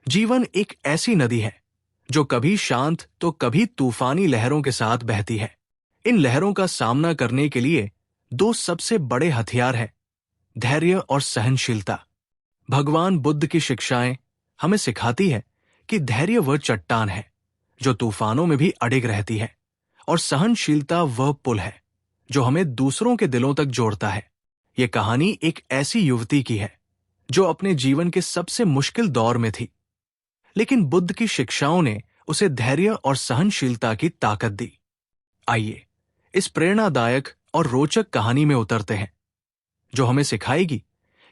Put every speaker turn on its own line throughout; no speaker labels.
जीवन एक ऐसी नदी है जो कभी शांत तो कभी तूफानी लहरों के साथ बहती है। इन लहरों का सामना करने के लिए दो सबसे बड़े हथियार हैं, धैर्य और सहनशीलता। भगवान बुद्ध की शिक्षाएं हमें सिखाती है कि धैर्य वह चट्टान है जो तूफानों में भी अडिग रहती है, और सहनशीलता वह पुल है जो हमें दूसरों के दिलों तक जोड़ता है। यह कहानी एक ऐसी युवती की है जो अपने जीवन के सबसे मुश्किल दौर में थी, लेकिन बुद्ध की शिक्षाओं ने उसे धैर्य और सहनशीलता की ताकत दी। आइए इस प्रेरणादायक और रोचक कहानी में उतरते हैं, जो हमें सिखाएगी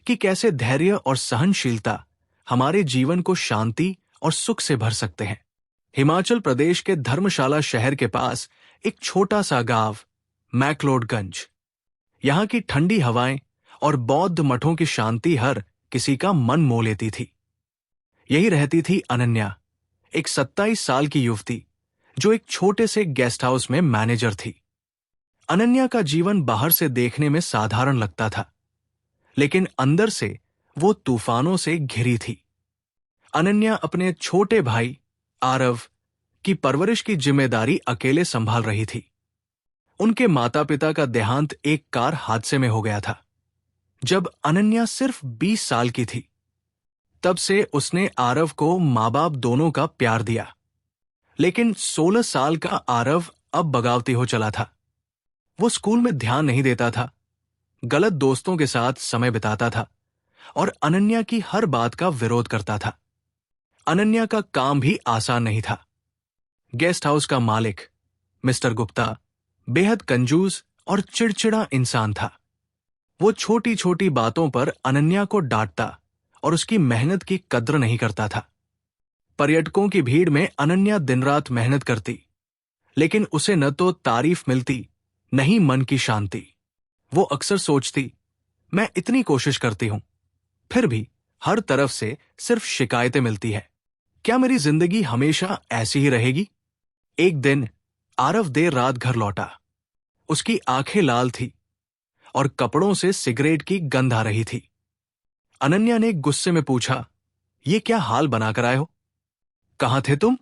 कि कैसे धैर्य और सहनशीलता हमारे जीवन को शांति और सुख से भर सकते हैं। हिमाचल प्रदेश के धर्मशाला शहर के पास एक छोटा सा गांव मैक्लोडगंज। यहां की ठंडी हवाएं और बौद्ध मठों की शांति हर किसी का मन मोह लेती थी। यही रहती थी अनन्या, एक 27 साल की युवती जो एक छोटे से गेस्ट हाउस में मैनेजर थी। अनन्या का जीवन बाहर से देखने में साधारण लगता था, लेकिन अंदर से वो तूफानों से घिरी थी। अनन्या अपने छोटे भाई आरव की परवरिश की जिम्मेदारी अकेले संभाल रही थी। उनके माता पिता का देहांत एक कार हादसे में हो गया था जब अनन्या सिर्फ 20 साल की थी। तब से उसने आरव को माँ बाप दोनों का प्यार दिया, लेकिन 16 साल का आरव अब बगावती हो चला था। वो स्कूल में ध्यान नहीं देता था, गलत दोस्तों के साथ समय बिताता था और अनन्या की हर बात का विरोध करता था। अनन्या का काम भी आसान नहीं था। गेस्ट हाउस का मालिक मिस्टर गुप्ता बेहद कंजूस और चिड़चिड़ा इंसान था। वो छोटी छोटी बातों पर अनन्या को डांटता और उसकी मेहनत की कद्र नहीं करता था। पर्यटकों की भीड़ में अनन्या दिन रात मेहनत करती, लेकिन उसे न तो तारीफ मिलती न ही मन की शांति। वो अक्सर सोचती, मैं इतनी कोशिश करती हूं, फिर भी हर तरफ से सिर्फ शिकायतें मिलती है। क्या मेरी जिंदगी हमेशा ऐसी ही रहेगी? एक दिन आरव देर रात घर लौटा। उसकी आंखें लाल थी और कपड़ों से सिगरेट की गंध आ रही थी। अनन्या ने गुस्से में पूछा, ये क्या हाल बनाकर आए हो? कहां थे तुम?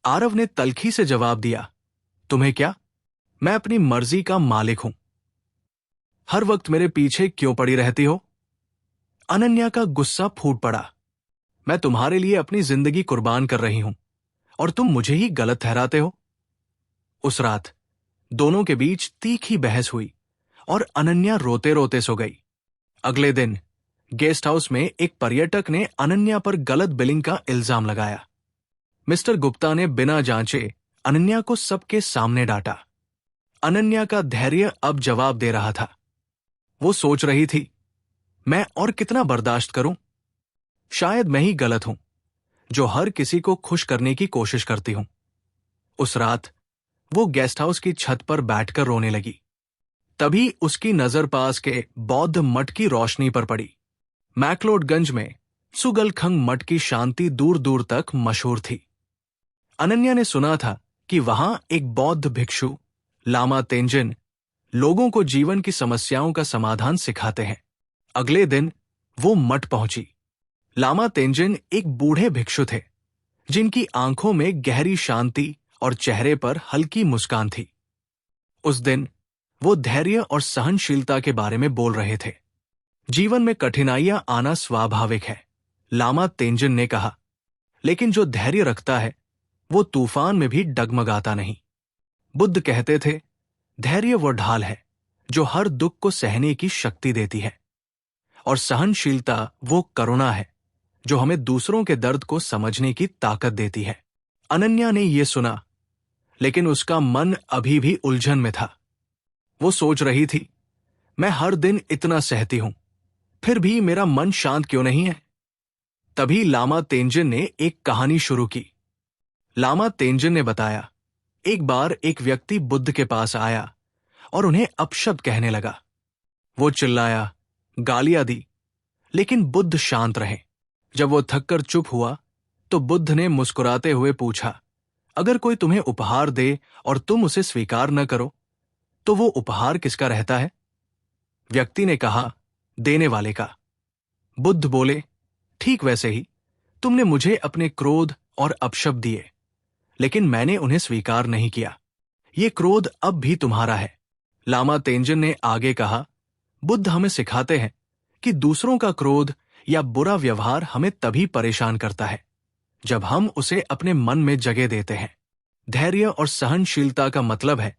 आरव ने तल्खी से जवाब दिया, तुम्हें क्या, मैं अपनी मर्जी का मालिक हूं। हर वक्त मेरे पीछे क्यों पड़ी रहती हो? अनन्या का गुस्सा फूट पड़ा। मैं तुम्हारे लिए अपनी जिंदगी कुर्बान कर रही हूं और तुम मुझे ही गलत ठहराते हो। उस रात दोनों के बीच तीखी बहस हुई और अनन्या रोते रोते सो गई। अगले दिन गेस्ट हाउस में एक पर्यटक ने अनन्या पर गलत बिलिंग का इल्जाम लगाया। मिस्टर गुप्ता ने बिना जांचे अनन्या को सबके सामने डांटा। अनन्या का धैर्य अब जवाब दे रहा था। वो सोच रही थी, मैं और कितना बर्दाश्त करूं? शायद मैं ही गलत हूं जो हर किसी को खुश करने की कोशिश करती हूं। उस रात वो गेस्ट हाउस की छत पर बैठकर रोने लगी। तभी उसकी नजर पास के बौद्ध मठ की रोशनी पर पड़ी। मैक्लोडगंज में सुगलखंग मठ की शांति दूर दूर तक मशहूर थी। अनन्या ने सुना था कि वहां एक बौद्ध भिक्षु लामा तेंजिन लोगों को जीवन की समस्याओं का समाधान सिखाते हैं। अगले दिन वो मठ पहुंची। लामा तेंजिन एक बूढ़े भिक्षु थे जिनकी आंखों में गहरी शांति और चेहरे पर हल्की मुस्कान थी। उस दिन वो धैर्य और सहनशीलता के बारे में बोल रहे थे। जीवन में कठिनाइयां आना स्वाभाविक है, लामा तेंजिन ने कहा, लेकिन जो धैर्य रखता है वो तूफान में भी डगमगाता नहीं। बुद्ध कहते थे, धैर्य वो ढाल है जो हर दुख को सहने की शक्ति देती है, और सहनशीलता वो करुणा है जो हमें दूसरों के दर्द को समझने की ताकत देती है। अनन्या ने यह सुना, लेकिन उसका मन अभी भी उलझन में था। वो सोच रही थी, मैं हर दिन इतना सहती हूं, फिर भी मेरा मन शांत क्यों नहीं है? तभी लामा तेंजिन ने एक कहानी शुरू की। लामा तेंजिन ने बताया, एक बार एक व्यक्ति बुद्ध के पास आया और उन्हें अपशब्द कहने लगा। वो चिल्लाया, गालियां दी, लेकिन बुद्ध शांत रहे। जब वो थककर चुप हुआ तो बुद्ध ने मुस्कुराते हुए पूछा, अगर कोई तुम्हें उपहार दे और तुम उसे स्वीकार न करो तो वो उपहार किसका रहता है? व्यक्ति ने कहा, देने वाले का। बुद्ध बोले, ठीक वैसे ही तुमने मुझे अपने क्रोध और अपशब्द दिए, लेकिन मैंने उन्हें स्वीकार नहीं किया। ये क्रोध अब भी तुम्हारा है। लामा तेंजिन ने आगे कहा, बुद्ध हमें सिखाते हैं कि दूसरों का क्रोध या बुरा व्यवहार हमें तभी परेशान करता है जब हम उसे अपने मन में जगह देते हैं। धैर्य और सहनशीलता का मतलब है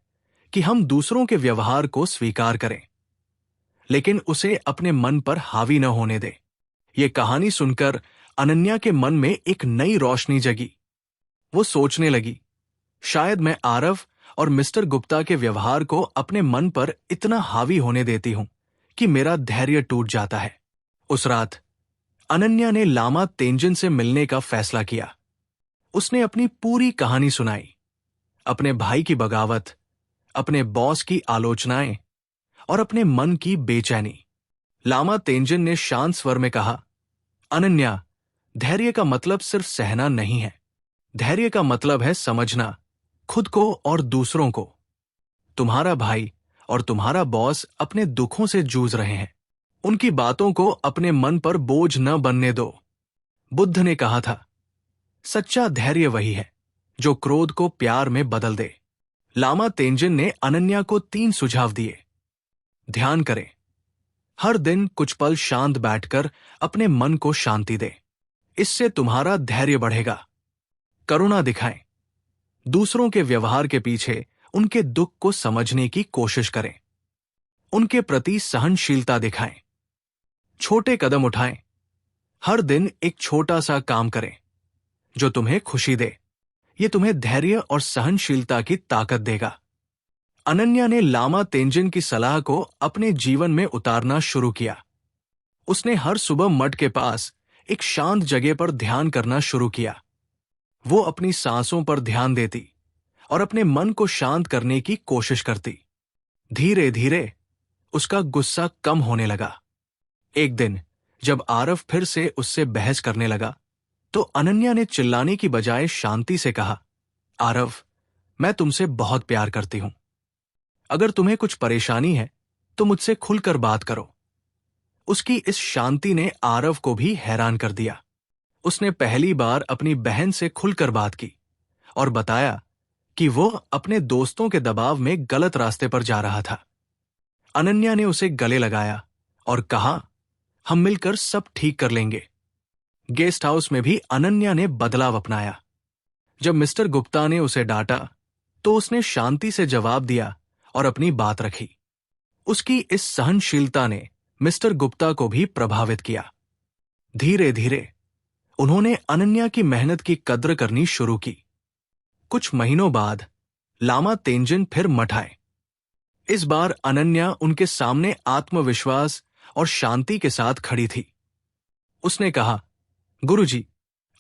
कि हम दूसरों के व्यवहार को स्वीकार करें, लेकिन उसे अपने मन पर हावी न होने दें। ये कहानी सुनकर अनन्या के मन में एक नई रोशनी जगी। वो सोचने लगी, शायद मैं आरव और मिस्टर गुप्ता के व्यवहार को अपने मन पर इतना हावी होने देती हूं कि मेरा धैर्य टूट जाता है। उस रात अनन्या ने लामा तेंजिन से मिलने का फैसला किया। उसने अपनी पूरी कहानी सुनाई, अपने भाई की बगावत, अपने बॉस की आलोचनाएं और अपने मन की बेचैनी। लामा तेंजिन ने शांत स्वर में कहा, अनन्या, धैर्य का मतलब सिर्फ सहना नहीं है। धैर्य का मतलब है समझना, खुद को और दूसरों को। तुम्हारा भाई और तुम्हारा बॉस अपने दुखों से जूझ रहे हैं। उनकी बातों को अपने मन पर बोझ न बनने दो। बुद्ध ने कहा था, सच्चा धैर्य वही है जो क्रोध को प्यार में बदल दे। लामा तेंजिन ने अनन्या को 3 सुझाव दिए। ध्यान करें, हर दिन कुछ पल शांत बैठकर अपने मन को शांति दे, इससे तुम्हारा धैर्य बढ़ेगा। करुणा दिखाएं, दूसरों के व्यवहार के पीछे उनके दुख को समझने की कोशिश करें। उनके प्रति सहनशीलता दिखाएं। छोटे कदम उठाएं, हर दिन एक छोटा सा काम करें जो तुम्हें खुशी दे। ये तुम्हें धैर्य और सहनशीलता की ताकत देगा। अनन्या ने लामा तेंजिन की सलाह को अपने जीवन में उतारना शुरू किया। उसने हर सुबह मठ के पास एक शांत जगह पर ध्यान करना शुरू किया। वो अपनी सांसों पर ध्यान देती और अपने मन को शांत करने की कोशिश करती। धीरे धीरे उसका गुस्सा कम होने लगा। एक दिन जब आरव फिर से उससे बहस करने लगा, तो अनन्या ने चिल्लाने की बजाय शांति से कहा, आरव, मैं तुमसे बहुत प्यार करती हूं। अगर तुम्हें कुछ परेशानी है तो मुझसे खुलकर बात करो। उसकी इस शांति ने आरव को भी हैरान कर दिया। उसने पहली बार अपनी बहन से खुलकर बात की और बताया कि वो अपने दोस्तों के दबाव में गलत रास्ते पर जा रहा था। अनन्या ने उसे गले लगाया और कहा, हम मिलकर सब ठीक कर लेंगे। गेस्ट हाउस में भी अनन्या ने बदलाव अपनाया। जब मिस्टर गुप्ता ने उसे डांटा तो उसने शांति से जवाब दिया और अपनी बात रखी। उसकी इस सहनशीलता ने मिस्टर गुप्ता को भी प्रभावित किया। धीरे धीरे उन्होंने अनन्या की मेहनत की कद्र करनी शुरू की। कुछ महीनों बाद लामा तेंजिन फिर मठ आए। इस बार अनन्या उनके सामने आत्मविश्वास और शांति के साथ खड़ी थी। उसने कहा, गुरुजी,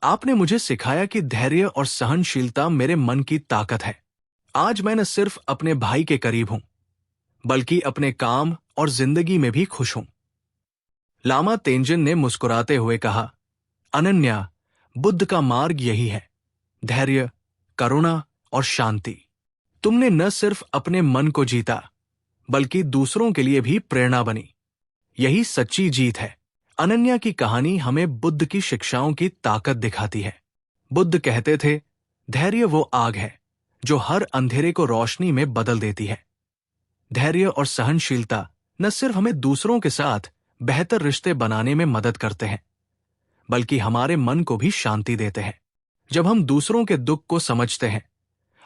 आपने मुझे सिखाया कि धैर्य और सहनशीलता मेरे मन की ताकत है। आज मैं न सिर्फ अपने भाई के करीब हूं, बल्कि अपने काम और जिंदगी में भी खुश हूं। लामा तेंजिन ने मुस्कुराते हुए कहा, अनन्या, बुद्ध का मार्ग यही है, धैर्य, करुणा और शांति। तुमने न सिर्फ अपने मन को जीता, बल्कि दूसरों के लिए भी प्रेरणा बनी। यही सच्ची जीत है। अनन्या की कहानी हमें बुद्ध की शिक्षाओं की ताकत दिखाती है। बुद्ध कहते थे, धैर्य वो आग है जो हर अंधेरे को रोशनी में बदल देती है। धैर्य और सहनशीलता न सिर्फ हमें दूसरों के साथ बेहतर रिश्ते बनाने में मदद करते हैं, बल्कि हमारे मन को भी शांति देते हैं। जब हम दूसरों के दुख को समझते हैं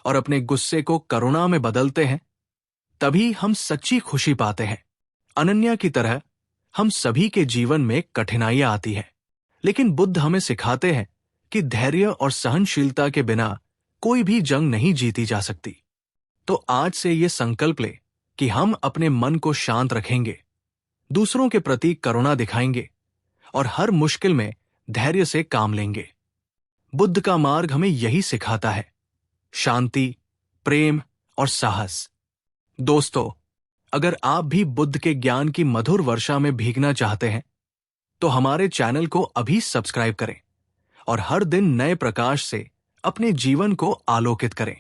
और अपने गुस्से को करुणा में बदलते हैं, तभी हम सच्ची खुशी पाते हैं। अनन्या की तरह हम सभी के जीवन में कठिनाइयां आती हैं, लेकिन बुद्ध हमें सिखाते हैं कि धैर्य और सहनशीलता के बिना कोई भी जंग नहीं जीती जा सकती। तो आज से ये संकल्प ले कि हम अपने मन को शांत रखेंगे, दूसरों के प्रति करुणा दिखाएंगे और हर मुश्किल में धैर्य से काम लेंगे। बुद्ध का मार्ग हमें यही सिखाता है, शांति, प्रेम और साहस। दोस्तों, अगर आप भी बुद्ध के ज्ञान की मधुर वर्षा में भीगना चाहते हैं, तो हमारे चैनल को अभी सब्सक्राइब करें और हर दिन नए प्रकाश से अपने जीवन को आलोकित करें।